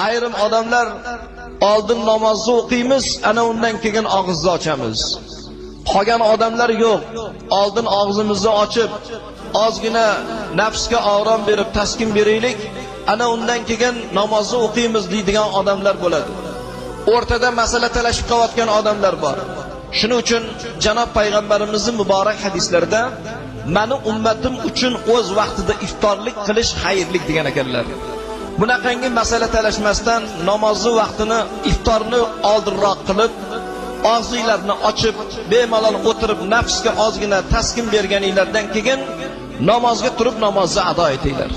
Ayrim odamlar oldin namozni o'qiymiz, ana undan keyin og'izni ochamiz. Qolgan odamlar yo'q. Oldin og'zimizni ochib, ozgina nafsga orom berib, taskin beraylik, ana undan keyin namozni o'qiymiz deydigan odamlar bo'ladi. O'rtada masala talashib qolayotgan odamlar bor. Shuning uchun janob payg'ambarimizning muborak hadislarida meni ummatim uchun o'z vaqtida iftorlik qilish xayrlik degan ekanlar. Bunaqangi masala talashmasdan namozni vaqtini, iftorni oldinroq qilib, og'zinglarni ochib, bemalol o'tirib, nafsga ozgina taskin berganinglardan keyin namozga turib namozni ado etinglar.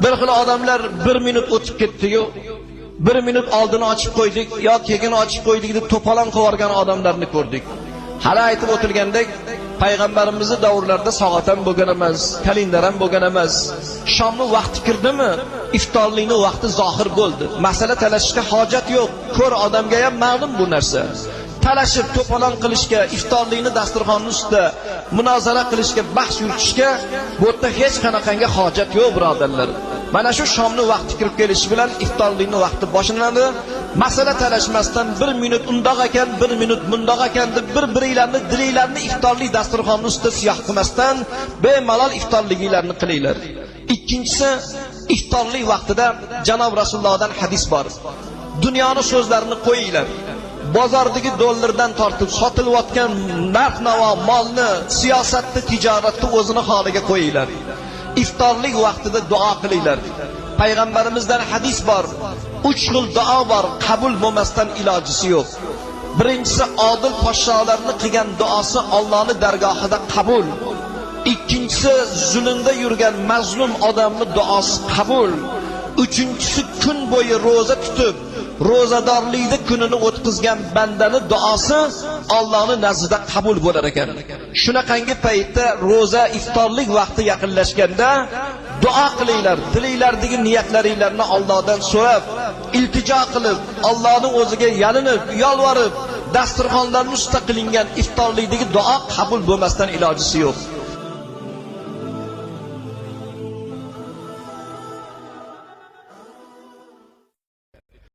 Bir xil odamlar 1 minut o'tib ketdi-yu, 1 minut oldin ochib qo'ydik yo keyin ochib qo'ydik deb to'polon qilib odamlarni ko'rdik. Hali aytib o'tilgandek, payg'ambarimizning davrlarida soat ham bo'lgan emas, kalendar ham bo'lgan emas. Shomni vaqti kirdimi, iftorlikning vaqti zohir bo'ldi. Masala talashishga hojat yo'q. Ko'r odamga ham ma'lum bu narsa. Talashib to'polon qilishga, iftorlikni dasturxonning ustida munozara qilishga, bahs yuritishga bu yerda hech qanaqangi hojat yo'q, birodarlar. Mana shu shomni vaqti kirib kelishi bilan iftorlikning vaqti boshlanadi. Masala talashmasdan 1 minut undoq ekan, 1 minut mundoq ekan deb bir-biringlarni dilinglarni iftorlik dasturxonining ustida siyoh qilmasdan bemalol iftorliginglarni qilinglar. Ikkinchisi, iftorlik vaqtida janob Rasulullohdan hadis bor. Dunyoning so'zlarini qo'yinglar. Bozordagi dollardan tortib sotilayotgan narx-navo molni, siyosatni, tijoratni o'zini holiga qo'yinglar. İftorlik vaqtida duo qilinglar. Payg'ambarimizdan hadis bor. 3 xil duo bor, qabul bo'lmasdan ilojisi yo'q. Birinchisi, odil podsholarning qilgan duosi Allohning dargohida qabul. Ikkinchisi, zulmda yurgan mazlum odamning duosi qabul. Uchinchisi, kun bo'yi roza tutib, rozadorlikda kunini o'tkazgan bandaning duosi Allohning nazdida qabul bo'lar ekan. Shunaqangi paytda roza iftorlik vaqti yaqinlashganda duo qilinglar. Dilinglardagi niyatlaringlarni Allohdan so'rab, iltijo qilib, Allohning o'ziga yalinib, yolvorib, dasturxonlarning ustida qilingan iftorlikdagi duo qabul bo'lmasdan ilojisi yo'q.